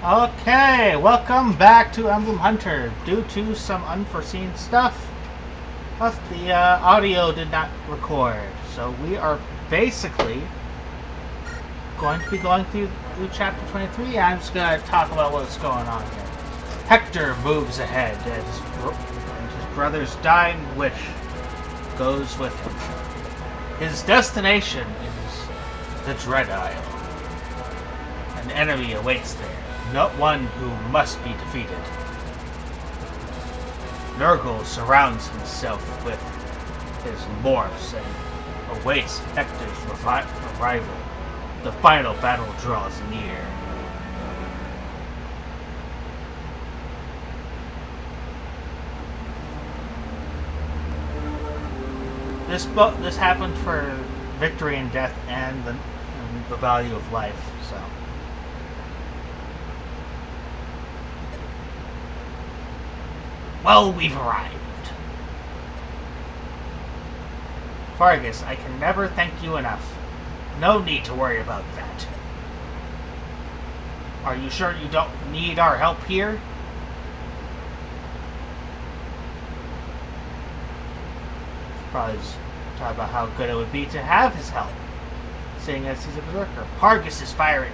Okay, welcome back to Emblem Hunter. Due to some unforeseen stuff, the audio did not record. So we are basically going to be going through chapter 23. I'm just going to talk about what's going on here. Hector moves ahead and his brother's dying wish goes with him. His destination is the Dread Isle. An enemy awaits there. Not one who must be defeated. Nurgle surrounds himself with his morphs and awaits Hector's arrival. The final battle draws near. This happened for victory and death and the value of life. So. Well, we've arrived. Fargus, I can never thank you enough. No need to worry about that. Are you sure you don't need our help here? Probably just talk about how good it would be to have his help, seeing as he's a berserker. Fargus's pirate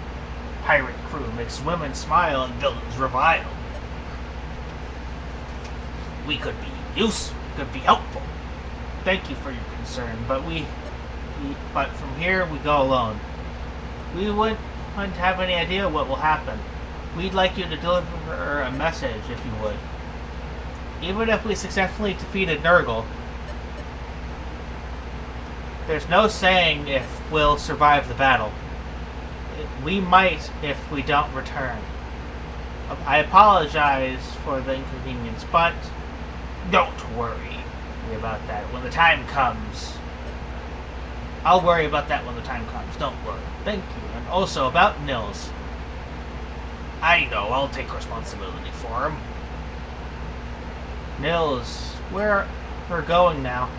crew makes women smile and villains revile. We could be helpful. Thank you for your concern, but but from here we go alone. We wouldn't have any idea what will happen. We'd like you to deliver a message, if you would. Even if we successfully defeated Nurgle, there's no saying if we'll survive the battle. We might if we don't return. I apologize for the inconvenience, but don't worry about that when the time comes. I'll worry about that when the time comes. Don't worry. Thank you. And also about Nils. I know. I'll take responsibility for him. Nils, where we're going now.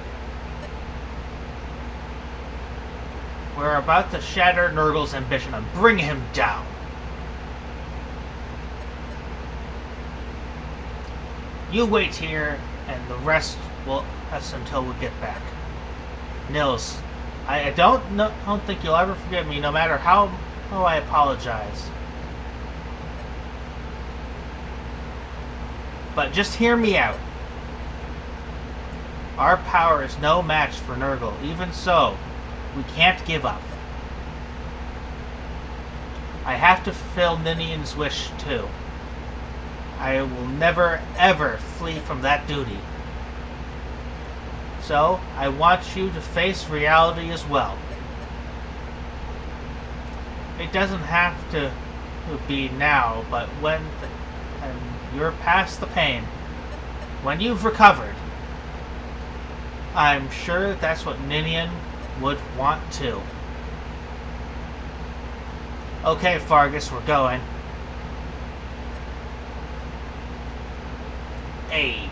We're about to shatter Nurgle's ambition and bring him down. You wait here, and the rest will us until we get back. Nils, I don't think you'll ever forgive me, no matter how I apologize. But just hear me out. Our power is no match for Nurgle. Even so, we can't give up. I have to fulfill Ninian's wish too. I will never, ever flee from that duty. So, I want you to face reality as well. It doesn't have to be now, but when you're past the pain, when you've recovered, I'm sure that's what Ninian would want too. Okay, Fargus, we're going. Hey,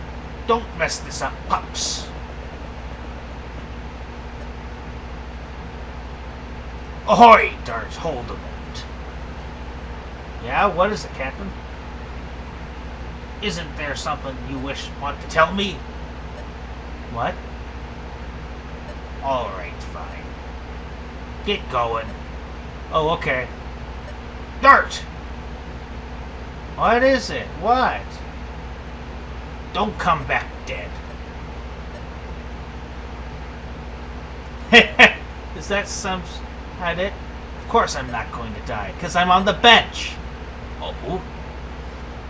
don't mess this up, pups. Ahoy, Dart, hold a minute. Yeah, what is it, Captain? Isn't there something you want to tell me? What? Alright, fine. Get going. Oh, okay. Dart! What is it? What? Don't come back dead. Is that it? Of course I'm not going to die, because I'm on the bench. Oh?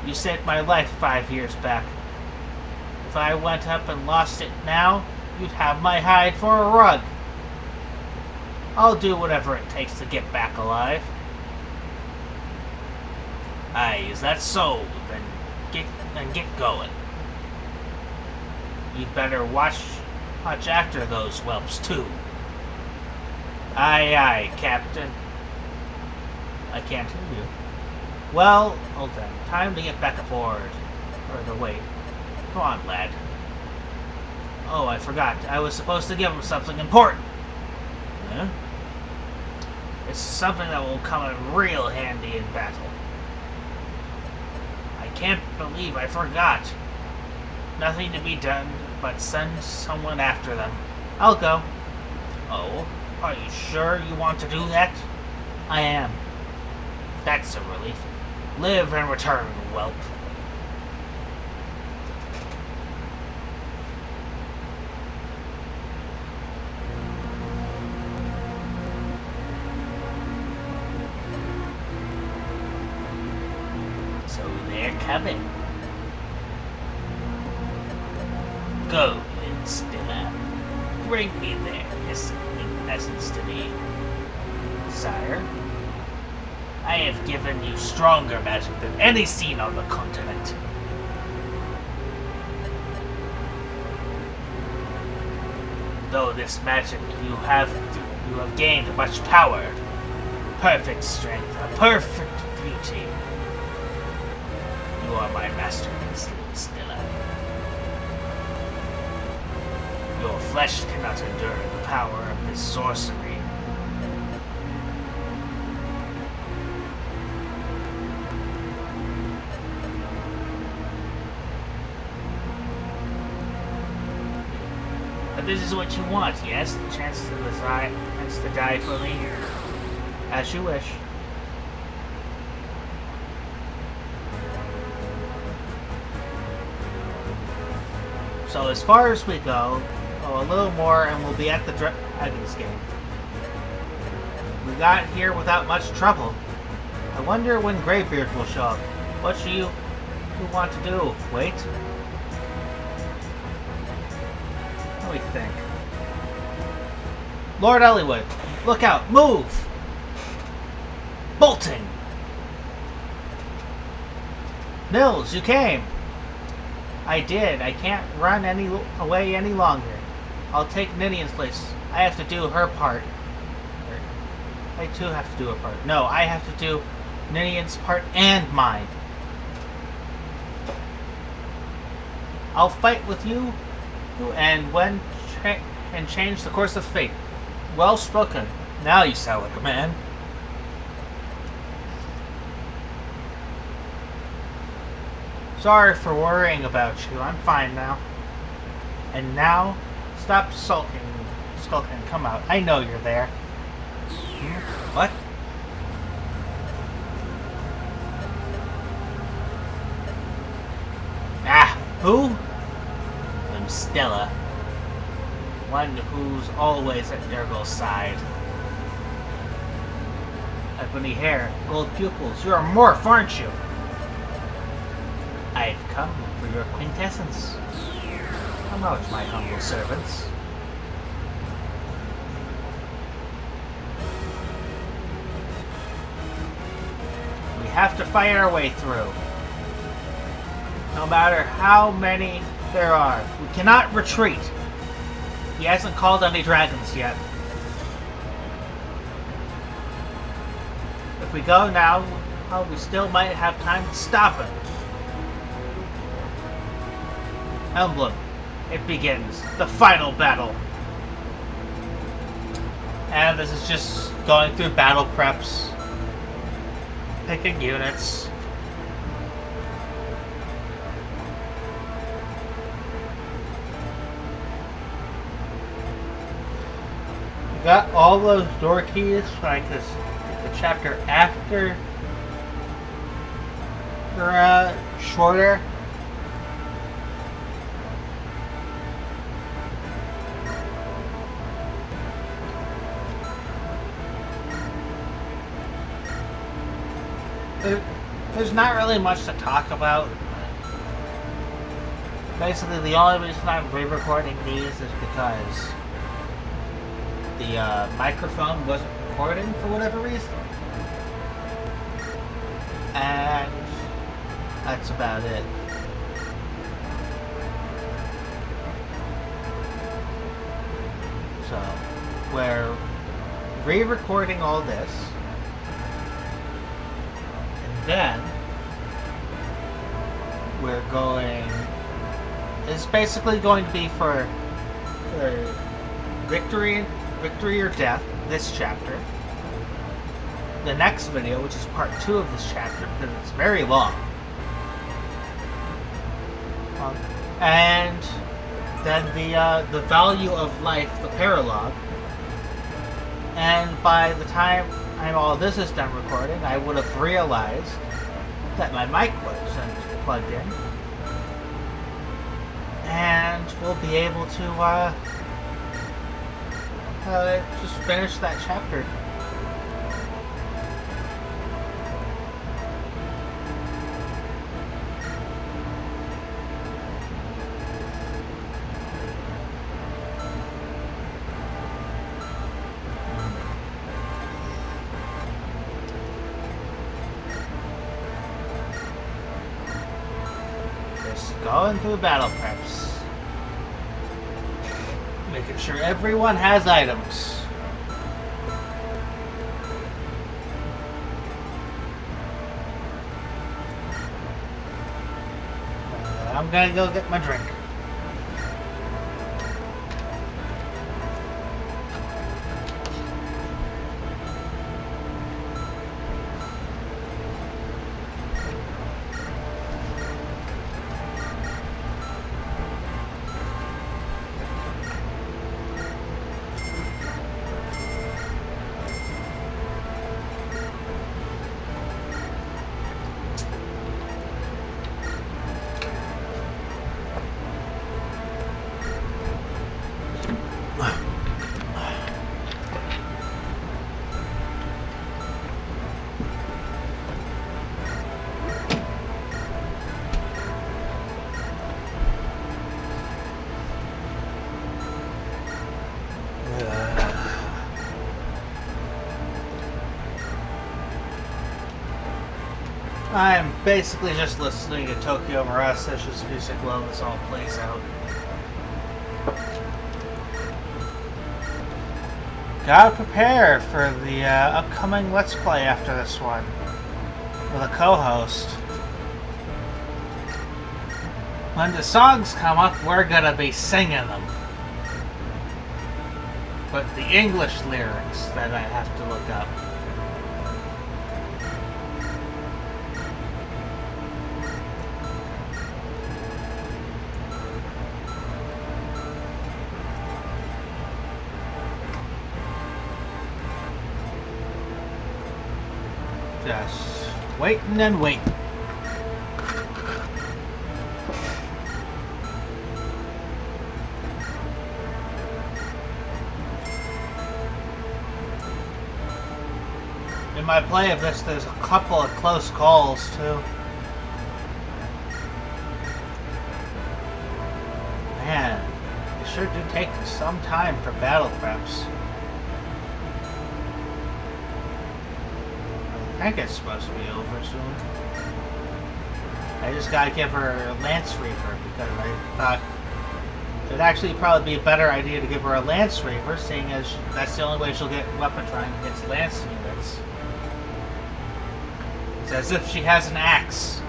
You saved my life 5 years back. If I went up and lost it now, you'd have my hide for a rug. I'll do whatever it takes to get back alive. Aye, is that so? Then get going. You'd better watch after those whelps too. Aye, aye, Captain. I can't hear you. Well, hold on. Time to get back aboard. Wait. Come on, lad. Oh, I forgot. I was supposed to give him something important. Huh? It's something that will come in real handy in battle. can't believe I forgot. Nothing to be done but send someone after them. I'll go. Oh, are you sure you want to do that? I am. That's a relief. Live and return, whelp. So they're coming. Go, Instilla. Bring me their hissing essence to me. Sire, I have given you stronger magic than any seen on the continent. Though this magic you have gained much power, perfect strength, a perfect beauty. You are my masterpiece, Stilla. Your flesh cannot endure the power of this sorcery. But this is what you want, yes? The chance to die for me? As you wish. So as far as we go, a little more and we'll be at the Dragon's Game. We got here without much trouble. I wonder when Greybeard will show up. What do you want to do? Wait? What do we think? Lord Elliowood, look out! Move! Bolting! Nils, you came! I did. I can't run away any longer. I'll take Ninian's place. I have to do her part. I too have to do her part. No, I have to do Ninian's part and mine. I'll fight with you and change the course of fate. Well spoken. Now you sound like a man. Sorry for worrying about you. I'm fine now. And now, stop sulking. Come out. I know you're there. What? Ah, who? I'm Stella. One who's always at Nurgle's side. Ebony hair, gold pupils. You're a morph, aren't you? I've come for your quintessence. Come out, my humble servants. We have to fight our way through. No matter how many there are, we cannot retreat. He hasn't called any dragons yet. If we go now, well, we still might have time to stop him. Emblem, it begins. The final battle. And this is just going through battle preps. Picking units. We got all those door keys, like this, the chapter after they're shorter. There's not really much to talk about. Basically, the only reason I'm re-recording these is because the microphone wasn't recording for whatever reason. And that's about it. So, we're re-recording all this. Then we're going. It's basically going to be for victory or death. This chapter. The next video, which is part 2 of this chapter, because it's very long. And then the value of life, the paralog. And by the time all this is done recording, I would have realized that my mic wasn't plugged in. And we'll be able to just finish that chapter. Going through battle preps. Making sure everyone has items. I'm gonna go get my drink. I'm basically just listening to Tokyo Mirage Sessions music while this all plays out. Gotta prepare for the upcoming Let's Play after this one with a co-host. When the songs come up, we're gonna be singing them. But the English lyrics that I have to look up. Just waiting and waiting. In my play of this, there's a couple of close calls too. Man, it sure do take some time for battle preps. I think it's supposed to be over soon. I just gotta give her a Lance Reaver because I thought it'd actually probably be a better idea to give her a Lance Reaver, seeing as that's the only way she'll get weapon trying against Lance units. It's as if she has an axe.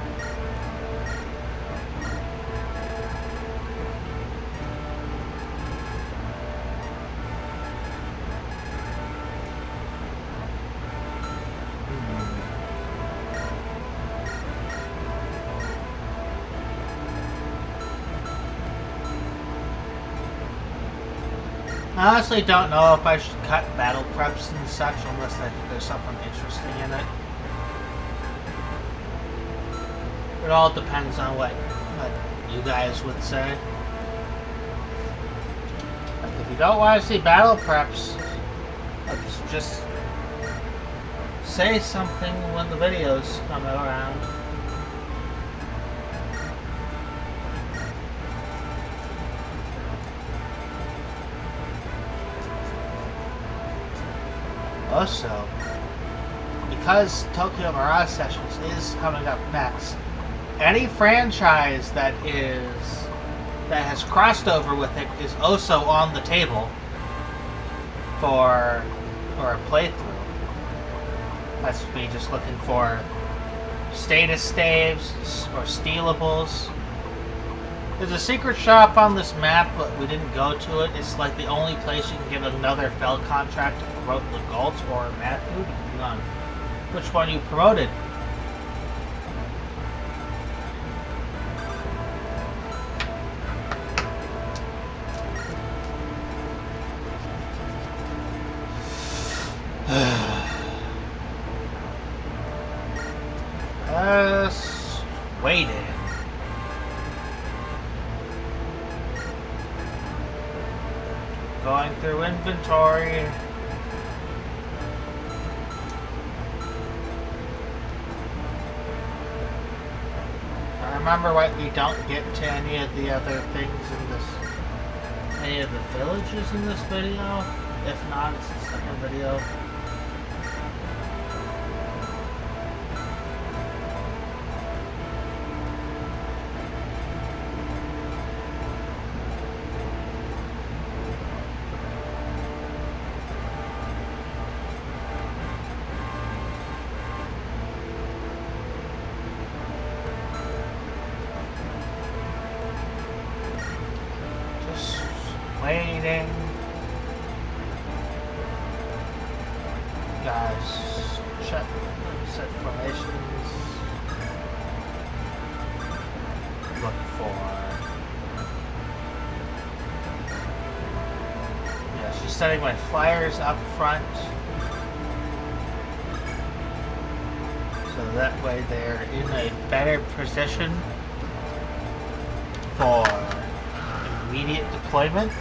I honestly don't know if I should cut battle preps and such unless there's something interesting in it. It all depends on what you guys would say. Like if you don't want to see battle preps, just say something when the videos come around. Also, because Tokyo Mirage Sessions is coming up next, any franchise that has crossed over with it is also on the table for a playthrough. That's me just looking for status staves or stealables. There's a secret shop on this map, but we didn't go to it. It's like the only place you can get another Fell contract to promote the Galt or Matthew, depending on which one you promoted. Just waiting. Going through inventory. Remember what you don't get to any of the other things in this, any of the villages in this video. If not, it's the second video. Waiting. Guys, check set formations. Look for. Yeah, she's setting my flyers up front. So that way they're in a better position for immediate deployment.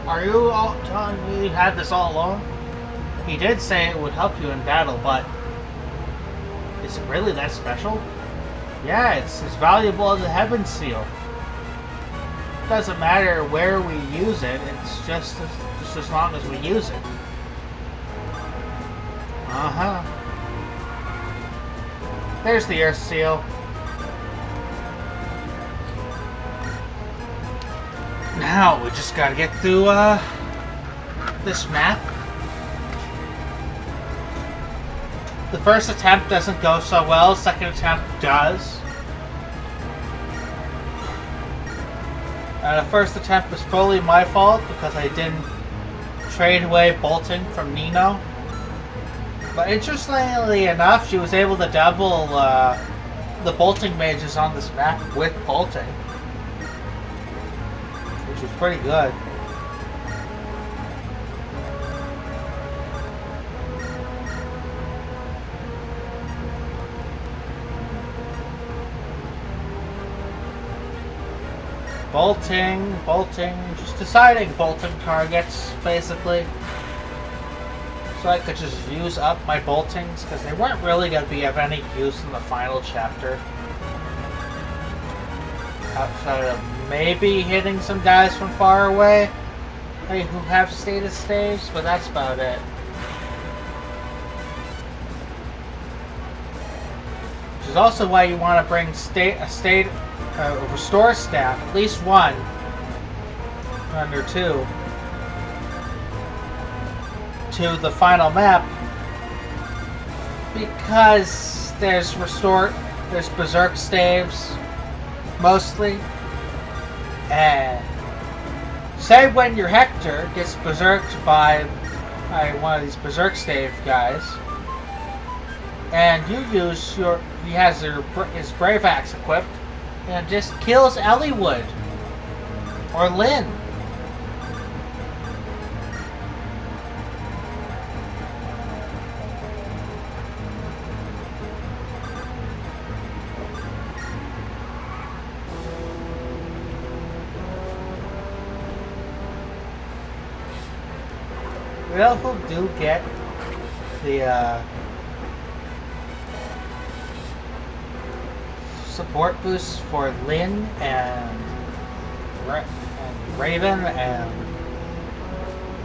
Are you all telling me you had this all along? He did say it would help you in battle, but is it really that special? Yeah, it's as valuable as a heaven seal. It doesn't matter where we use it, it's just as long as we use it. Uh-huh. There's the earth seal. Now we just gotta get through this map. The first attempt doesn't go so well, second attempt does. The first attempt was fully my fault because I didn't trade away bolting from Nino. But interestingly enough, she was able to double the bolting mages on this map with bolting, which was pretty good. Bolting, just deciding bolting targets, basically. So I could just use up my boltings, because they weren't really going to be of any use in the final chapter. Outside of maybe hitting some guys from far away, who have status staves, but that's about it. Which is also why you want to bring a restore staff, at least one, under two, to the final map, because there's berserk staves, mostly, and say when your Hector gets berserked by one of these berserk stave guys, and you use he has his brave axe equipped, and just kills Elliewood or Lynn. We also do get the support boosts for Lynn and Raven and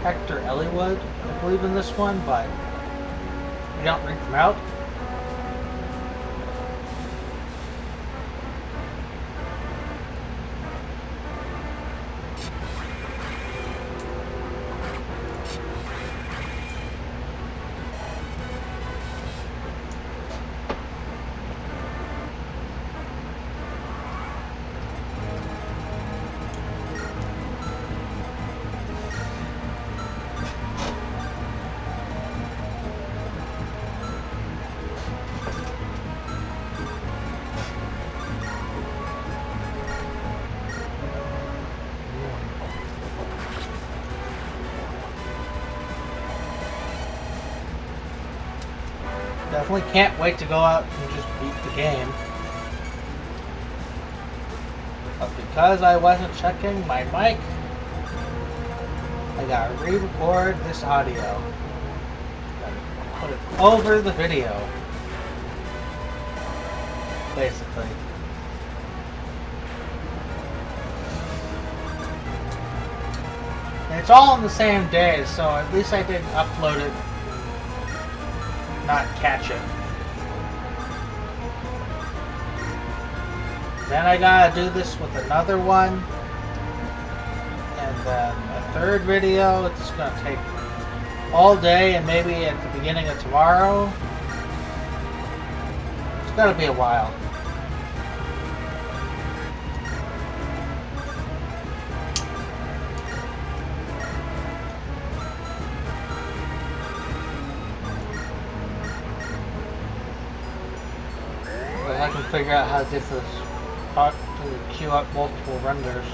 Hector Elliowood, I believe, in this one, but we don't read them out. Definitely can't wait to go out and just beat the game. But because I wasn't checking my mic, I gotta re-record this audio. Gotta put it over the video. Basically. And it's all on the same day, so at least I didn't upload it, not catch it. Then I gotta do this with another one, and then a third video. It's gonna take all day, and maybe at the beginning of tomorrow. It's gotta be a while. I can figure out how to do this. To queue up multiple renders.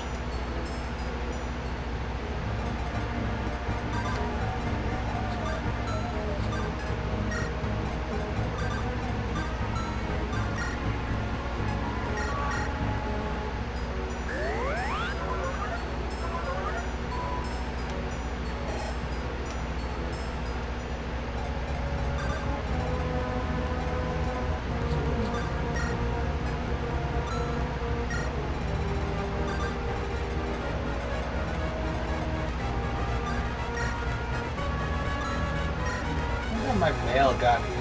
My mail got here.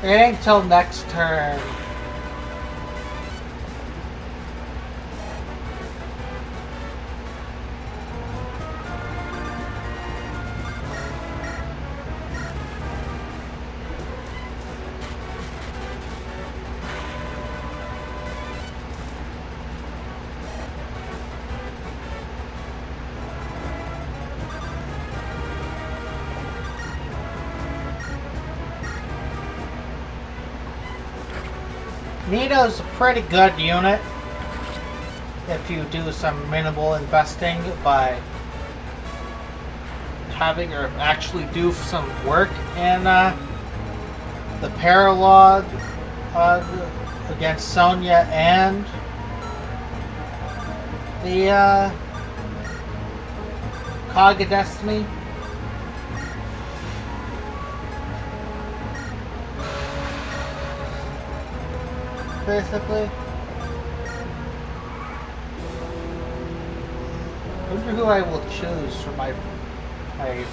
It ain't till next turn. Nito's a pretty good unit if you do some minimal investing by having her actually do some work in the paralog against Sonya and the Cog of Destiny. Basically. I wonder who I will choose for my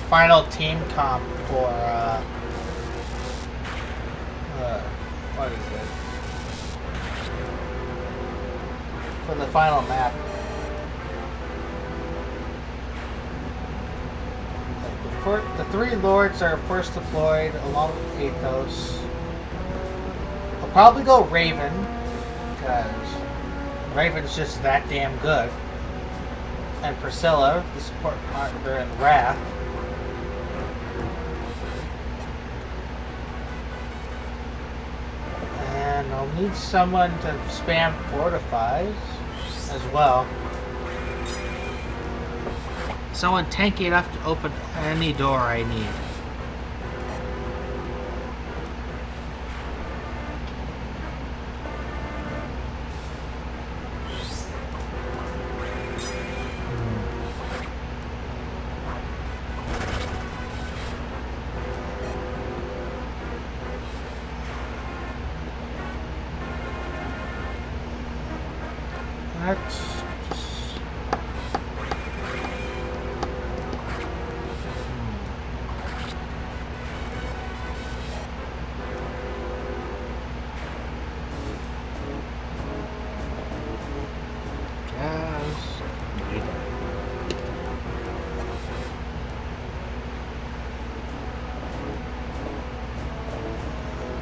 final team comp for what is it? For the final map. The three lords are first deployed along with Athos. I'll probably go Raven, because Raven's just that damn good. And Priscilla, the support partner in Wrath. And I'll need someone to spam fortifies as well. Someone tanky enough to open any door I need. Let's just...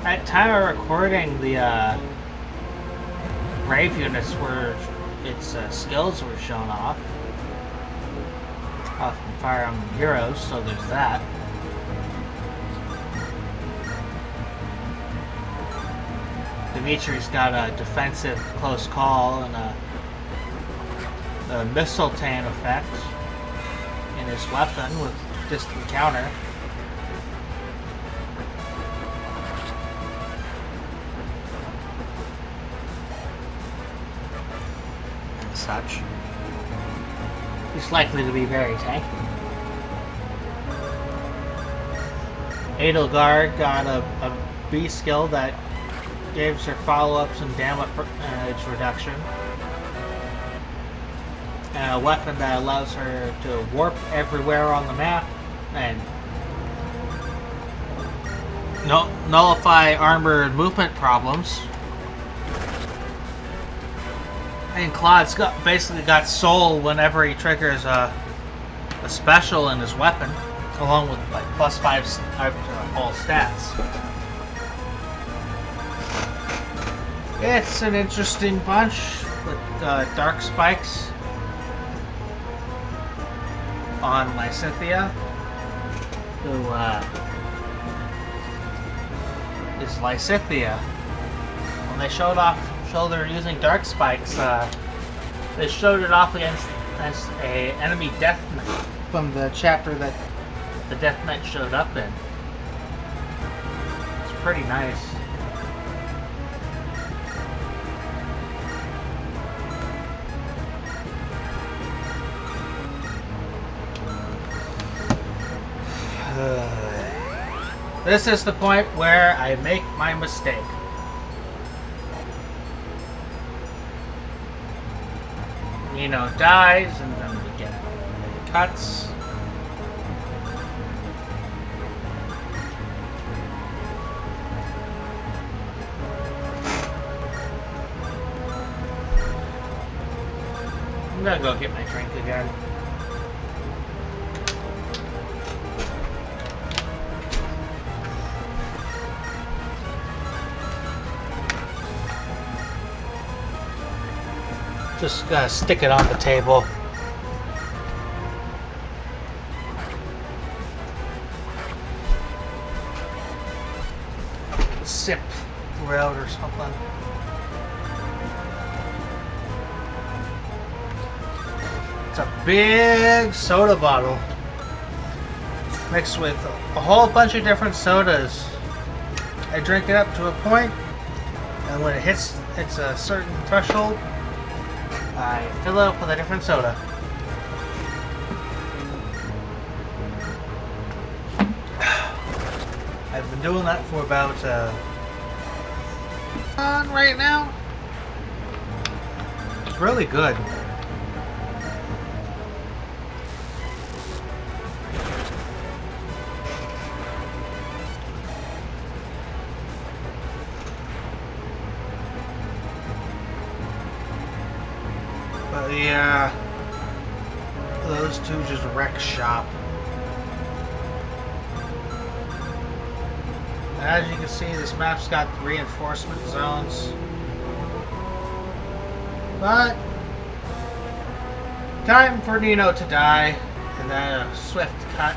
At time of recording, the Brave units were, its skills were shown off from Fire Emblem Heroes, so there's that. Dimitri's got a defensive close call and a missile tan effect in his weapon with distant counter. Such. He's likely to be very tanky. Edelgard got a B skill that gives her follow-up some damage reduction. And a weapon that allows her to warp everywhere on the map and nullify armor and movement problems. And Claude's basically got soul whenever he triggers a special in his weapon, along with like +5 all stats. It's an interesting bunch with dark spikes on Lysithea, who is Lysithea. When they showed her using dark spikes, they showed it off against a enemy death knight from the chapter that the death knight showed up in. It's pretty nice. This is the point where I make my mistake. Nino dies, and then we get cuts. I'm gonna go get my drink again. Just gotta stick it on the table. Sip throughout or something. It's a big soda bottle mixed with a whole bunch of different sodas. I drink it up to a point, and when it hits a certain threshold, I fill it up with a different soda. I've been doing that for about right now. It's really good. But yeah, those two just wreck shop. As you can see, this map's got reinforcement zones. But time for Nino to die, and then a swift cut.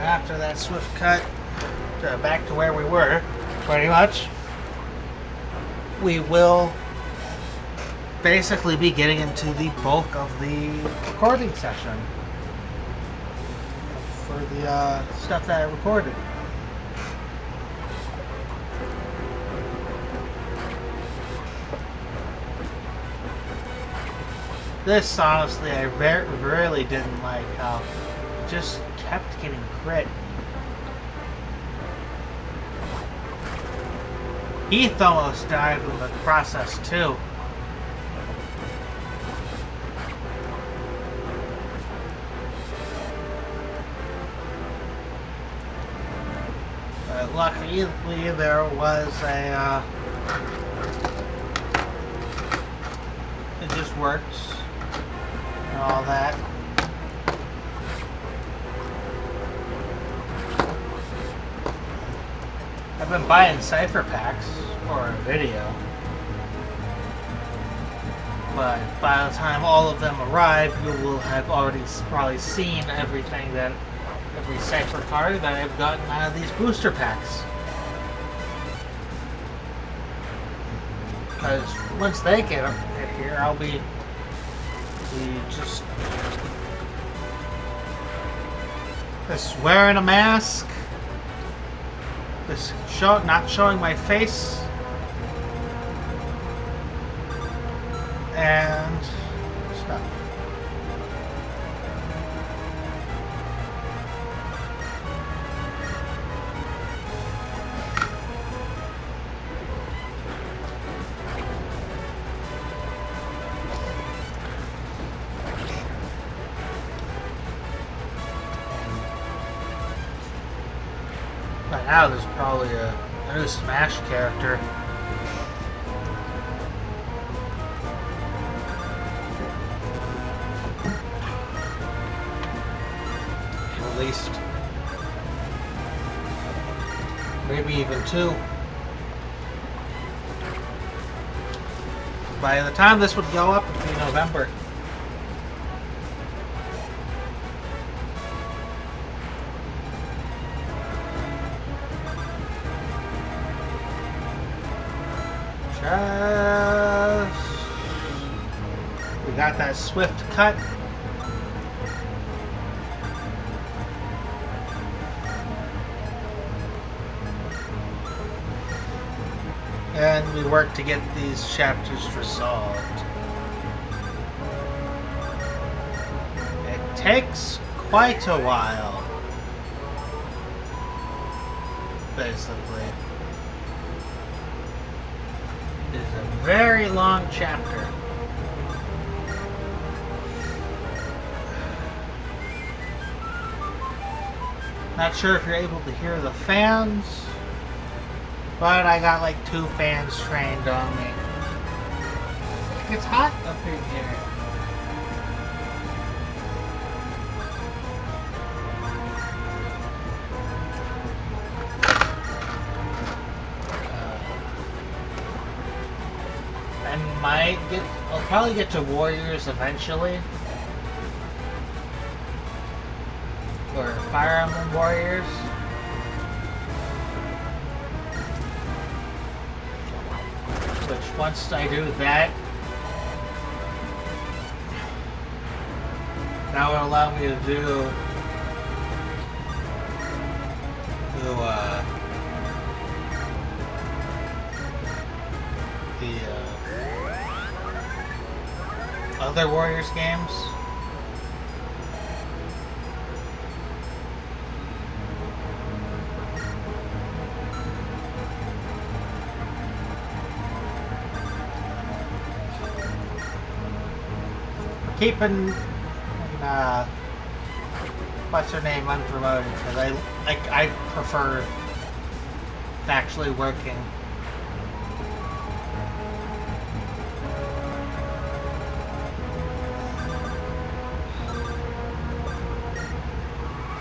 After that swift cut back to where we were, pretty much, we will basically be getting into the bulk of the recording session. for the stuff that I recorded. This, honestly, I really didn't like how it just kept getting crit. Heath almost died in the process, too. But luckily, there was a... it just works. And all that. I've been buying cipher packs for a video, but by the time all of them arrive, you will have already probably seen every cipher card that I've gotten out of these booster packs. Because once they get here, I'll be just wearing a mask. Not showing my face, and stuff. By now, there's probably a new Smash character. Released. Maybe even 2. By the time this would go up, it would be November. We got that swift cut. And we work to get these chapters resolved. It takes quite a while, basically. It's a very long chapter. Not sure if you're able to hear the fans, but I got like 2 fans trained on me. It's hot up in here. I'll probably get to Warriors eventually. Or Fire Emblem Warriors. Which, once I do that, that would allow me to do other Warriors games. Keeping what's her name unpromoted because I prefer actually working.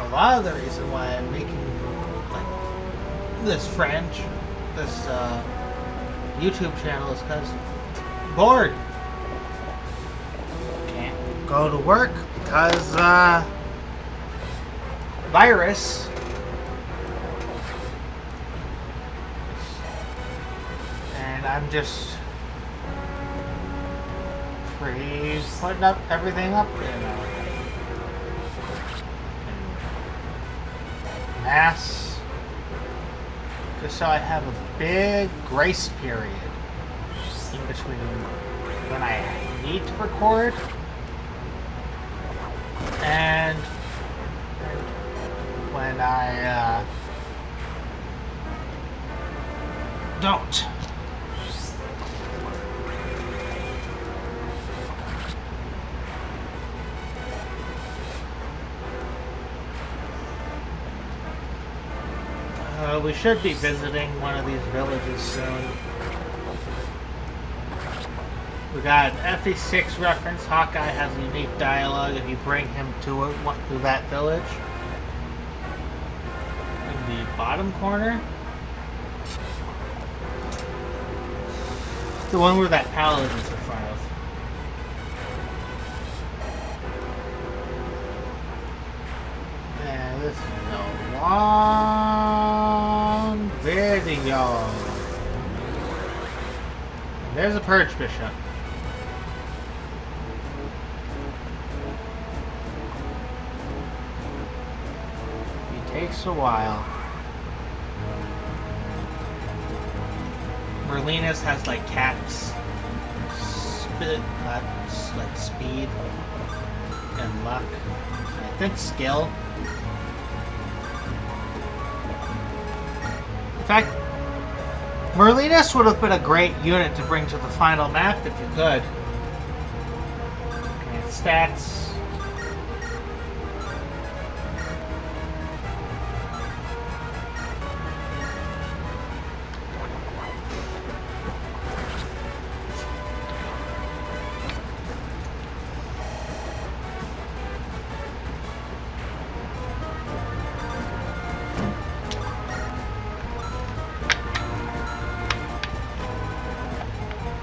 A lot of the reason why I'm making this YouTube channel is because I'm bored. Can't go to work because virus. And I'm just putting everything up, you know. mass, just so I have a big grace period in between when I need to record and when I don't. We should be visiting one of these villages soon. We got an FE6 reference. Hawkeye has a unique dialogue if you bring him to that village. In the bottom corner. The one where that paladin is in front of. Yeah, this is a long video. And there's a Purge Bishop. He takes a while. Merlinus has like caps, like speed and luck. I think skill. In fact, Merlinus would have been a great unit to bring to the final map if you could. Okay, stats.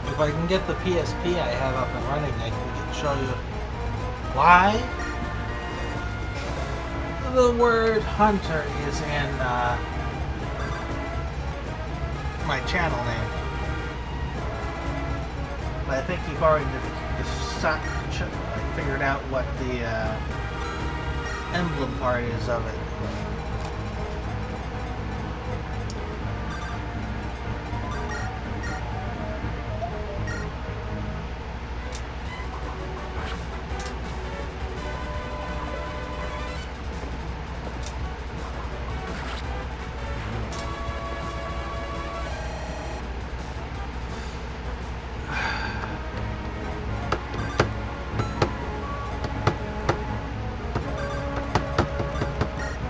If I can get the PSP I have up and running, I can show you why the word hunter is in my channel name. But I think you've already figured out what the emblem part is of it.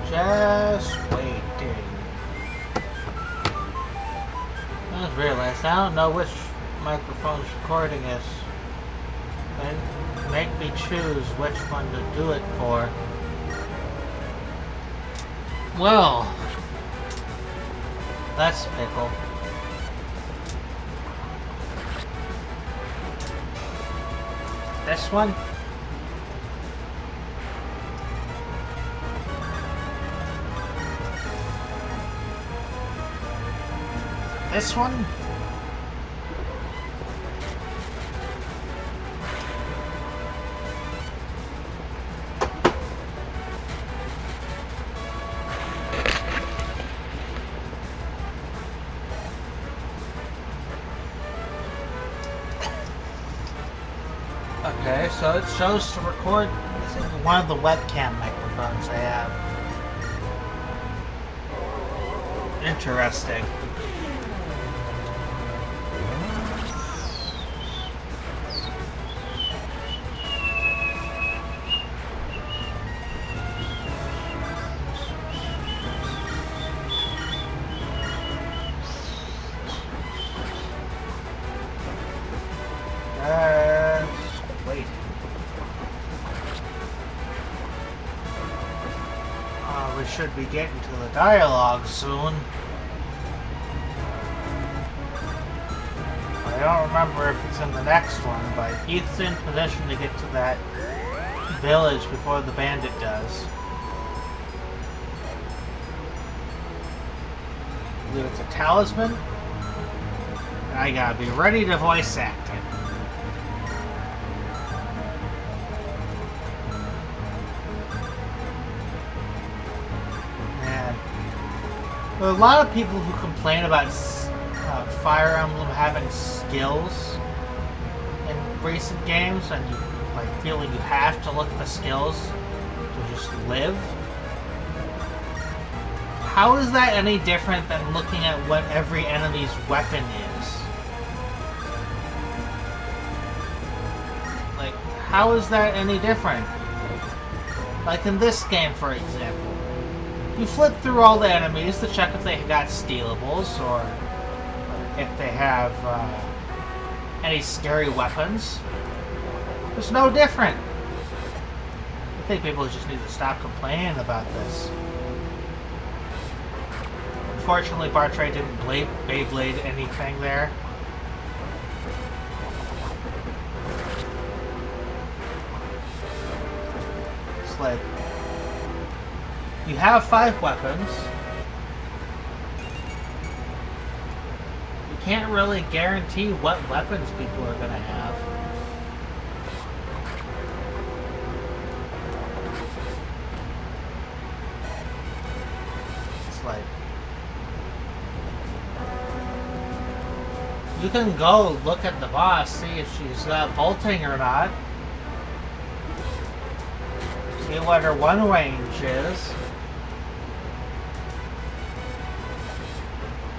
Just waiting. I just realized I don't know which microphone's recording this. Make me choose which one to do it for. Well, that's a pickle. This one? This one? Okay, so it shows to record one of the webcam microphones I have. Interesting. Wait. We should be getting to the dialogue soon. I don't remember if it's in the next one, but Heath's in position to get to that village before the bandit does. I believe it's a talisman. I gotta be ready to voice act it. Man, There are a lot of people who complain about Fire Emblem having skills in recent games, and you like feel like you have to look at the skills to just live. How is that any different than looking at what every enemy's weapon is? Like, how is that any different? Like in this game, for example. You flip through all the enemies to check if they got stealables or if they have any scary weapons. It's no different. I think people just need to stop complaining about this. Unfortunately, Bartray didn't Beyblade anything there. It's like, you have 5 weapons. You can't really guarantee what weapons people are going to have. It's like, you can go look at the boss, see if she's bolting or not. See what her one range is.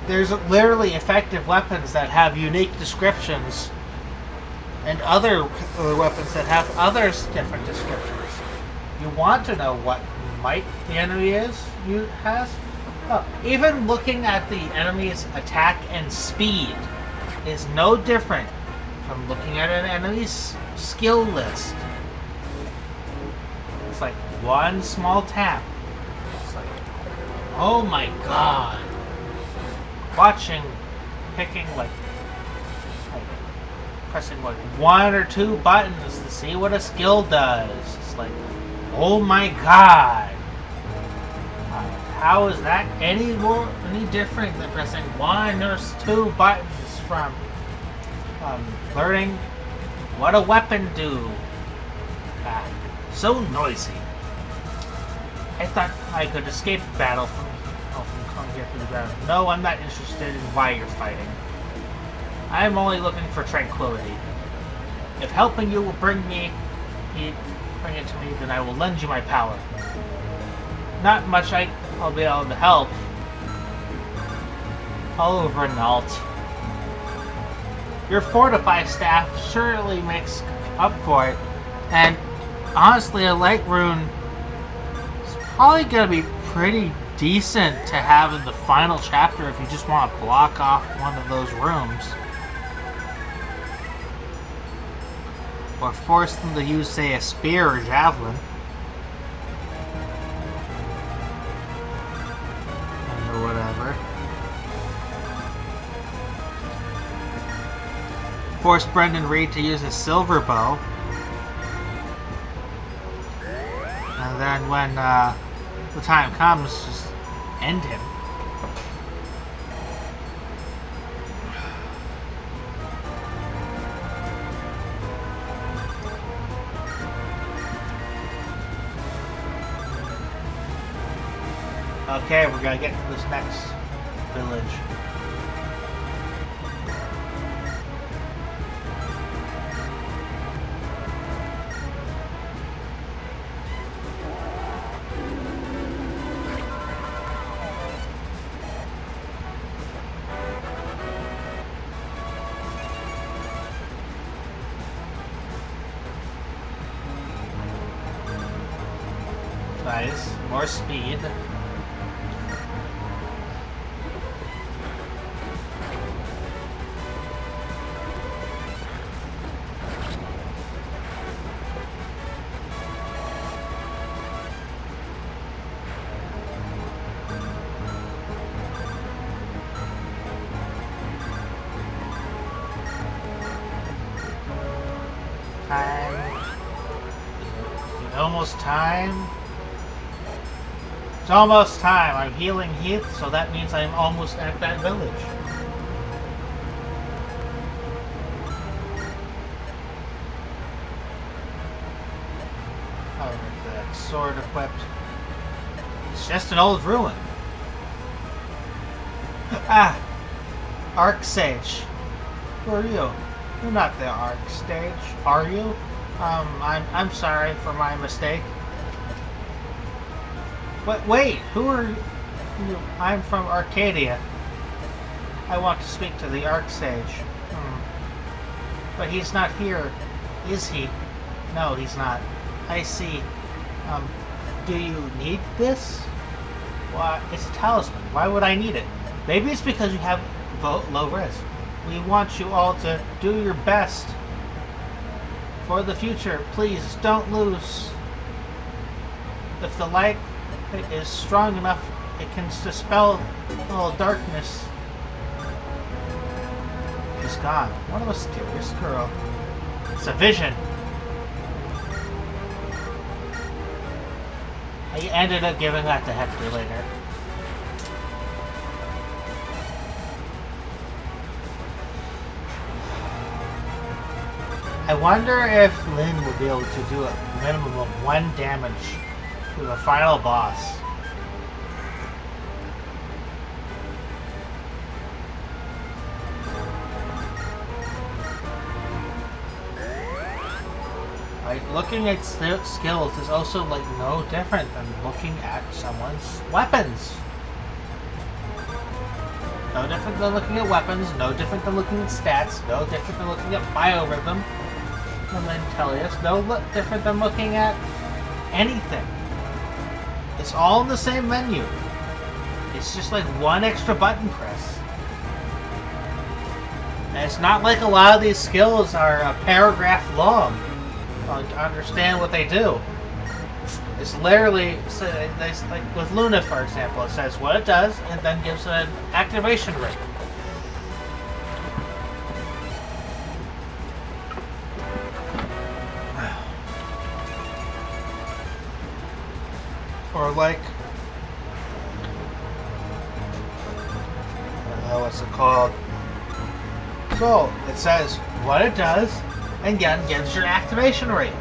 There's literally effective weapons that have unique descriptions, and other weapons that have other different descriptions. You want to know what might the enemy has. Even looking at the enemy's attack and speed is no different from looking at an enemy's skill list. It's like one small tap. It's like, oh my god. Picking like pressing like 1 or 2 buttons to see what a skill does. It's like, oh my god. How is that any different than pressing 1 or 2 buttons from learning what a weapon do? So noisy. I thought I could escape battle from coming here through the ground. No, I'm not interested in why you're fighting. I'm only looking for tranquility. If helping you will bring it to me, then I will lend you my power. Not much I'll be able to help. Oliver Nault. Your Fortify staff surely makes up for it, and honestly, a light rune is probably gonna be pretty decent to have in the final chapter if you just want to block off one of those rooms. Or force them to use, say, a spear or javelin. Or whatever. Force Brendan Reed to use a silver bow. And then when the time comes, just end him. Okay, we're gonna get to this next village. Nice, more speed. Almost time. It's almost time. I'm healing Heath, so that means I'm almost at that village. Oh, that sword equipped. It's just an old ruin. Ah, Arc Sage. Who are you? You're not the Arc Stage, are you? I'm sorry for my mistake. Wait, who are you? I'm from Arcadia. I want to speak to the Arc Sage. But he's not here, is he? No, he's not. I see. Do you need this? Well, it's a talisman. Why would I need it? Maybe it's because you have low risk. We want you all to do your best. For the future, please don't lose. If the light is strong enough, it can dispel all darkness. She's gone. What a mysterious girl. It's a vision. I ended up giving that to Hector later. I wonder if Lynn will be able to do a minimum of 1 damage to the final boss. Like, looking at skills is also like no different than looking at someone's weapons. No different than looking at weapons, no different than looking at stats, no different than looking at biorhythm, and then Tellius, no different than looking at anything. It's all in the same menu. It's just like one extra button press. And it's not like a lot of these skills are a paragraph long to understand what they do. It's literally, like with Luna for example, it says what it does and then gives an activation rate. Or like, what's it called? So, it says what it does and again gives your activation rate.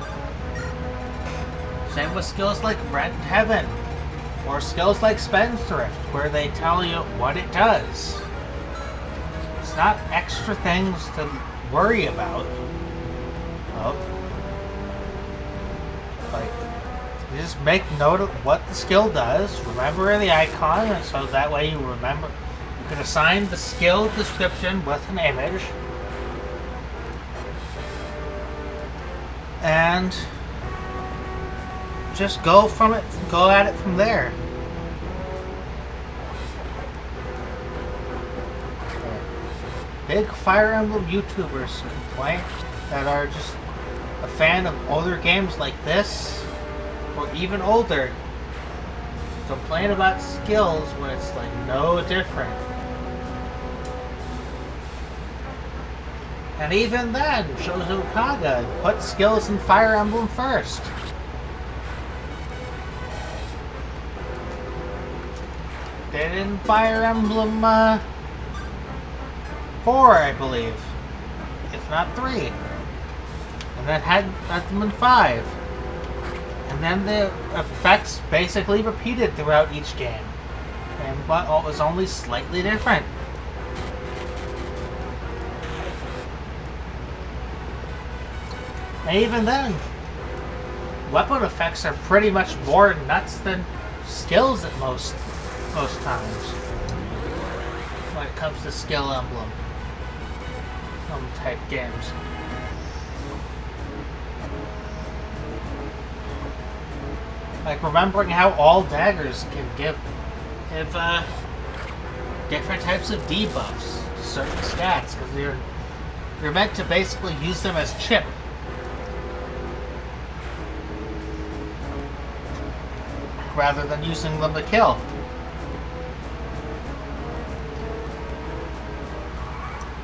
Same with skills like Rent Heaven, or skills like Spendthrift, where they tell you what it does. It's not extra things to worry about. Like, you just make note of what the skill does, remember the icon, and so that way you remember. You can assign the skill description with an image, and just go at it from there. Big Fire Emblem YouTubers complain that are just a fan of older games like this, or even older, complain about skills when it's like no different. And even then, Shozo Kaga put skills in Fire Emblem first. Did it in Fire Emblem 4, I believe. If not 3. And then had them in 5. And then the effects basically repeated throughout each game. But it was only slightly different. And even then, weapon effects are pretty much more nuts than skills at most times. When it comes to skill emblem type games. Like remembering how all daggers can give different types of debuffs to certain stats, because you're meant to basically use them as chip. Rather than using them to kill.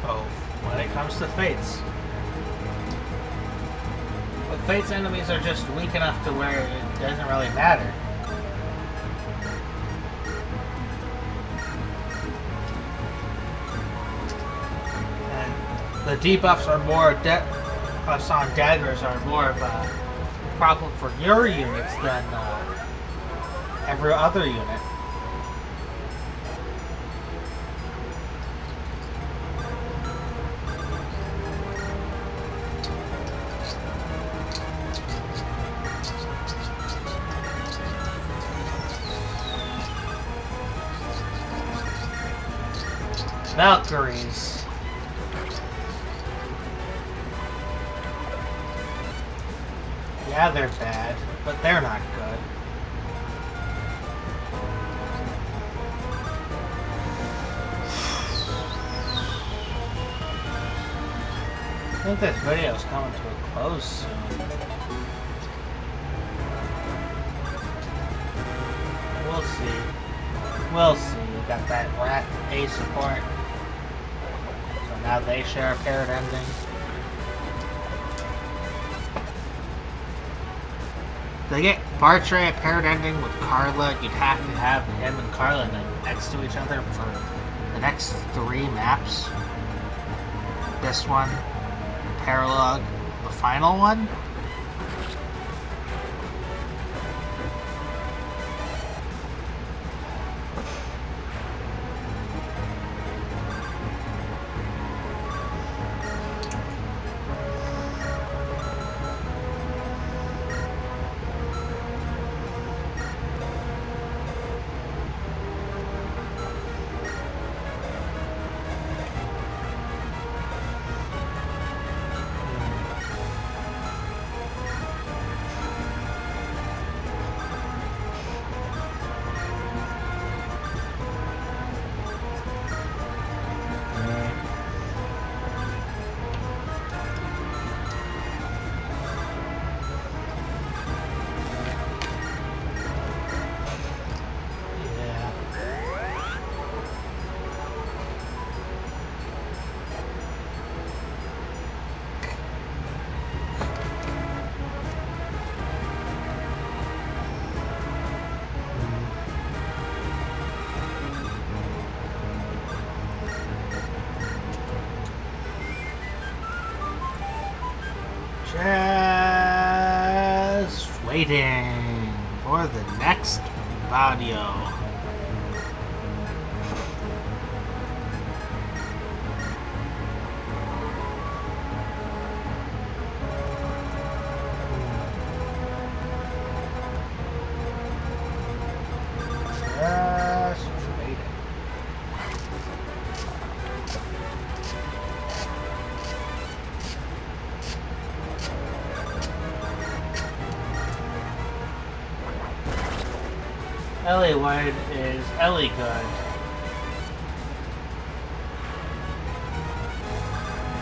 Oh, when it comes to Fates. But Fates enemies are just weak enough to where it doesn't really matter. And the debuffs are more debuffs on daggers are more of a problem for your units than every other unit. Valkyries. Yeah, they're bad, but they're not good. I think this video's coming to a close soon. We'll see. We'll see. We got that rat A support. So now they share a paired ending. To get Bartray a paired ending with Carla, you'd have to have him and Carla next to each other for the next 3 maps. This one, Paralog, the final one. Just waiting for the next video. Just waiting. Ellie Wood is Ellie good.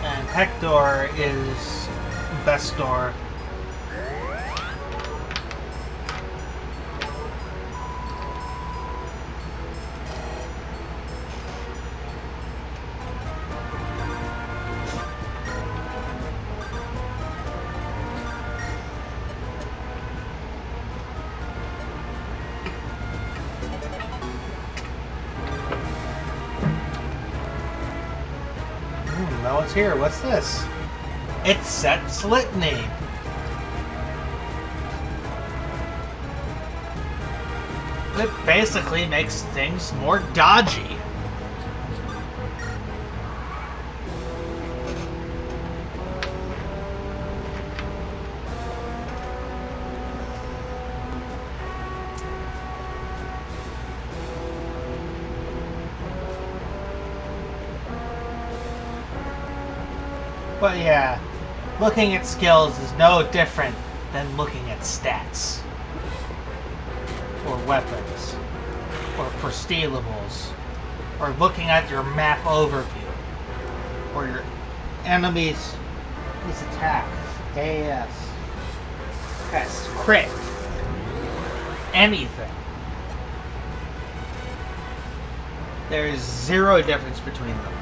And Hector is Bestor. No one's here. What's this? It's Set's Litany. It basically makes things more dodgy. But yeah, looking at skills is no different than looking at stats. Or weapons. Or for stealables. Or looking at your map overview. Or your enemy's attack. AS. Test. Crit. Anything. There is zero difference between them.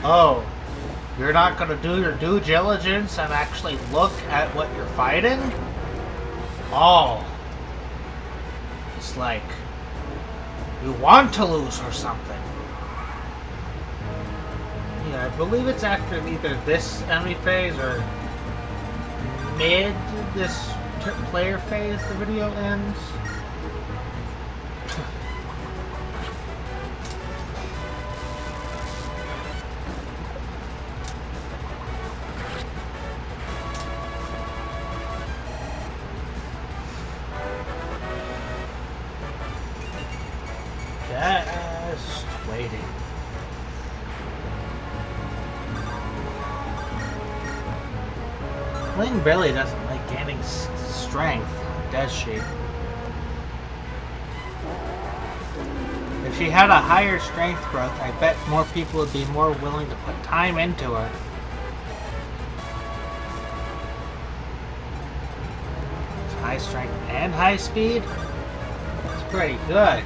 Oh, you're not going to do your due diligence and actually look at what you're fighting? Oh. It's like you want to lose or something. Yeah, I believe it's after either this enemy phase or mid this player phase the video ends. Ling really doesn't like gaining strength, does she? If she had a higher strength growth, I bet more people would be more willing to put time into her. High strength and high speed? That's pretty good.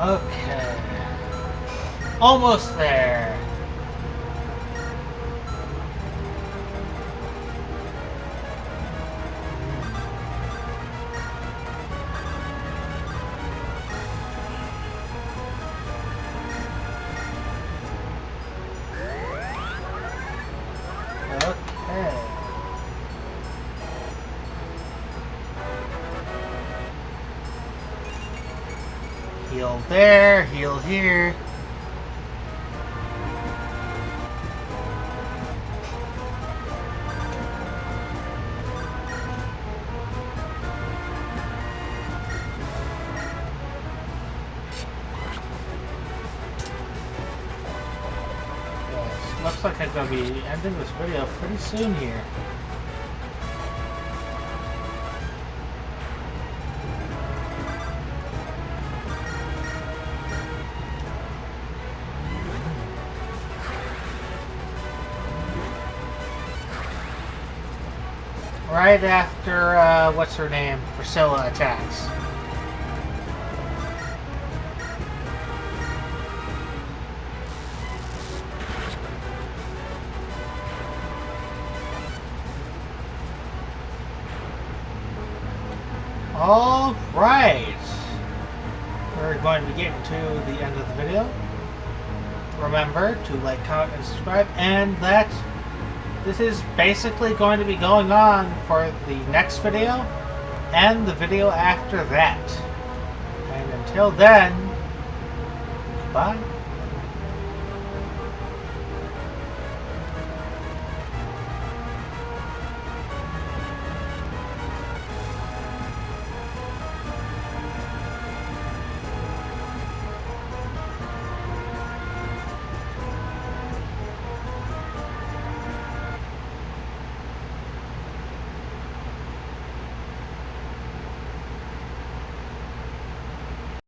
Okay. Almost there. Okay. Heal there, heal here. Yes, looks like I'm going to be ending this video pretty soon here. Right after, what's her name, Priscilla attacks. All right. We're going to be getting to the end of the video. Remember to like, comment, and subscribe, and that this is basically going to be going on for the next video and the video after that. And until then, goodbye.